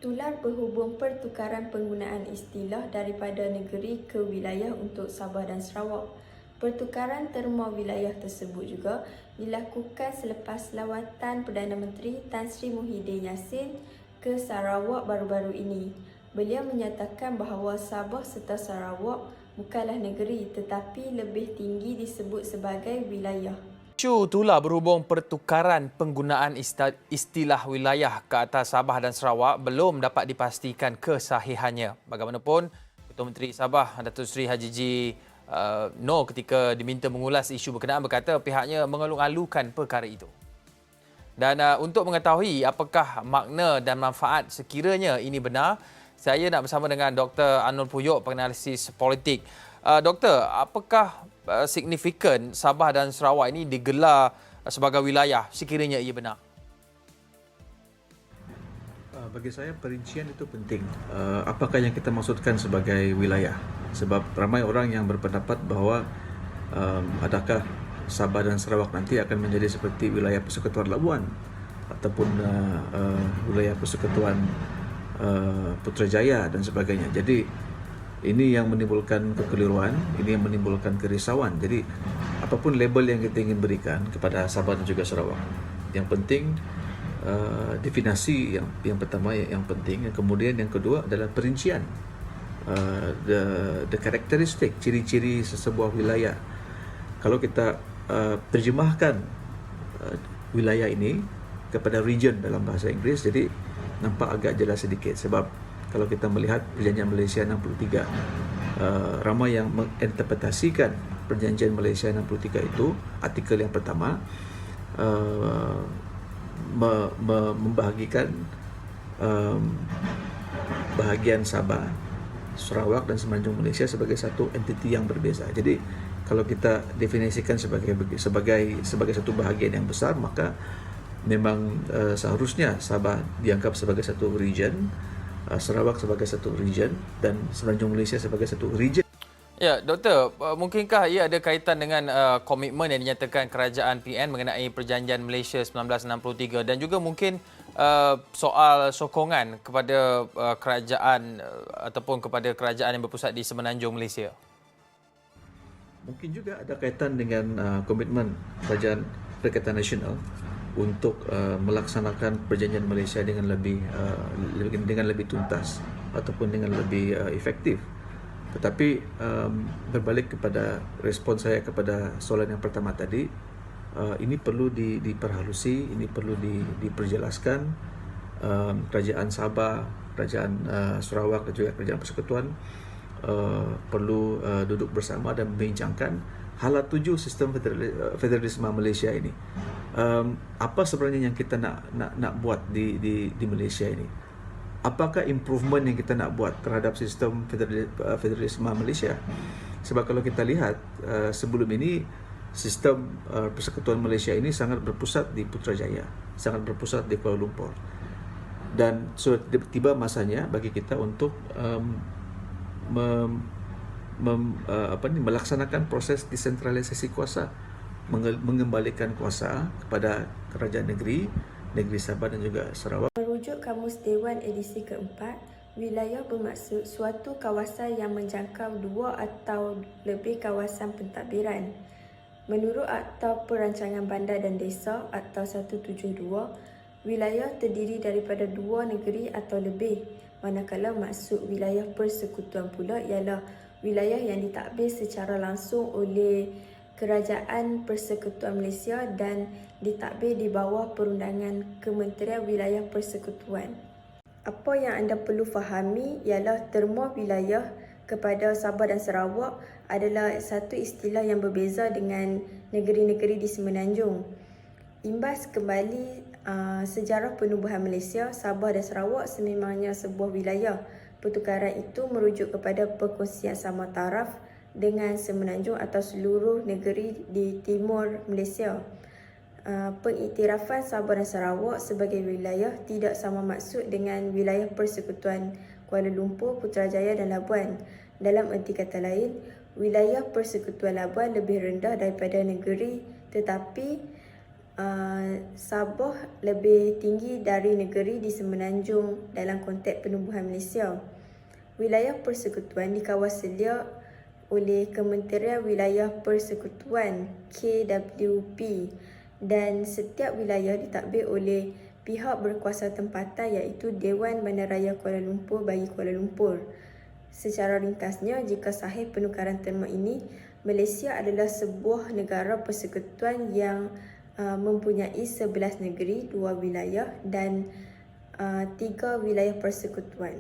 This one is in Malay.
Tular berhubung pertukaran penggunaan istilah daripada negeri ke wilayah untuk Sabah dan Sarawak. Pertukaran terma wilayah tersebut juga dilakukan selepas lawatan Perdana Menteri Tan Sri Muhyiddin Yassin ke Sarawak baru-baru ini. Beliau menyatakan bahawa Sabah serta Sarawak bukanlah negeri tetapi lebih tinggi disebut sebagai wilayah. Isu itulah berhubung pertukaran penggunaan istilah wilayah ke atas Sabah dan Sarawak belum dapat dipastikan kesahihannya. Bagaimanapun, Ketua Menteri Sabah Datuk Seri Haji G. Noor ketika diminta mengulas isu berkenaan berkata pihaknya mengalung-alungkan perkara itu. Dan untuk mengetahui apakah makna dan manfaat sekiranya ini benar, saya nak bersama dengan Dr. Anul Puyuk, penganalisis politik. Doktor, apakah signifikan Sabah dan Sarawak ini digelar sebagai wilayah sekiranya ia benar? Bagi saya perincian itu penting. Apakah yang kita maksudkan sebagai wilayah? Sebab ramai orang yang berpendapat bahawa adakah Sabah dan Sarawak nanti akan menjadi seperti wilayah Persekutuan Labuan ataupun wilayah Persekutuan Putrajaya dan sebagainya. Jadi ini yang menimbulkan kekeliruan, ini yang menimbulkan kerisauan. Jadi apapun label yang kita ingin berikan kepada Sabah dan juga Sarawak, yang penting definisi yang pertama yang penting, yang kemudian yang kedua adalah perincian, the karakteristik, ciri-ciri sesebuah wilayah. Kalau kita terjemahkan wilayah ini kepada region dalam bahasa Inggeris, jadi nampak agak jelas sedikit. Sebab kalau kita melihat Perjanjian Malaysia 63, ramai yang menginterpretasikan Perjanjian Malaysia 63 itu, artikel yang pertama, membahagikan bahagian Sabah, Sarawak dan Semenanjung Malaysia sebagai satu entiti yang berbeza. Jadi kalau kita definisikan sebagai satu bahagian yang besar, maka memang seharusnya Sabah dianggap sebagai satu region, Sarawak sebagai satu region dan Semenanjung Malaysia sebagai satu region. Ya, Doktor, mungkinkah ia ada kaitan dengan komitmen yang dinyatakan kerajaan PN mengenai Perjanjian Malaysia 1963 dan juga mungkin soal sokongan kepada kerajaan ataupun kepada kerajaan yang berpusat di Semenanjung Malaysia? Mungkin juga ada kaitan dengan komitmen Kerajaan Perikatan Nasional untuk melaksanakan Perjanjian Malaysia dengan lebih tuntas ataupun dengan lebih efektif. Tetapi berbalik kepada respon saya kepada soalan yang pertama tadi, ini perlu diperhalusi, ini perlu diperjelaskan. Kerajaan Sabah, Kerajaan Sarawak dan juga Kerajaan Persekutuan perlu duduk bersama dan membincangkan hala tuju sistem federalisme Malaysia ini. Apa sebenarnya yang kita nak buat di Malaysia ini? Apakah improvement yang kita nak buat terhadap sistem federalisme Malaysia? Sebab kalau kita lihat sebelum ini sistem Persekutuan Malaysia ini sangat berpusat di Putrajaya, sangat berpusat di Kuala Lumpur. Dan sudah tiba masanya bagi kita untuk melaksanakan proses desentralisasi kuasa, mengembalikan kuasa kepada kerajaan negeri Sabah dan juga Sarawak. Merujuk Kamus Dewan edisi keempat, wilayah bermaksud suatu kawasan yang menjangkau dua atau lebih kawasan pentadbiran. Menurut Akta Perancangan Bandar dan Desa Akta 172, wilayah terdiri daripada dua negeri atau lebih, manakala maksud wilayah persekutuan pula ialah wilayah yang ditadbir secara langsung oleh Kerajaan Persekutuan Malaysia dan ditadbir di bawah perundangan Kementerian Wilayah Persekutuan. Apa yang anda perlu fahami ialah terma wilayah kepada Sabah dan Sarawak adalah satu istilah yang berbeza dengan negeri-negeri di Semenanjung. Imbas kembali sejarah penubuhan Malaysia, Sabah dan Sarawak sememangnya sebuah wilayah. Pertukaran itu merujuk kepada perkongsian sama taraf dengan Semenanjung atau seluruh negeri di timur Malaysia. Pengiktirafan Sabah dan Sarawak sebagai wilayah tidak sama maksud dengan wilayah Persekutuan Kuala Lumpur, Putrajaya dan Labuan. Dalam erti kata lain, wilayah Persekutuan Labuan lebih rendah daripada negeri, tetapi Sabah lebih tinggi dari negeri di semenanjung dalam konteks penumbuhan Malaysia. Wilayah persekutuan dikawasalia oleh Kementerian Wilayah Persekutuan KWP dan setiap wilayah ditadbir oleh pihak berkuasa tempatan iaitu Dewan Bandaraya Kuala Lumpur bagi Kuala Lumpur. Secara ringkasnya, jika sahih penukaran terma ini, Malaysia adalah sebuah negara persekutuan yang mempunyai 11 negeri, 2 wilayah dan 3 wilayah persekutuan.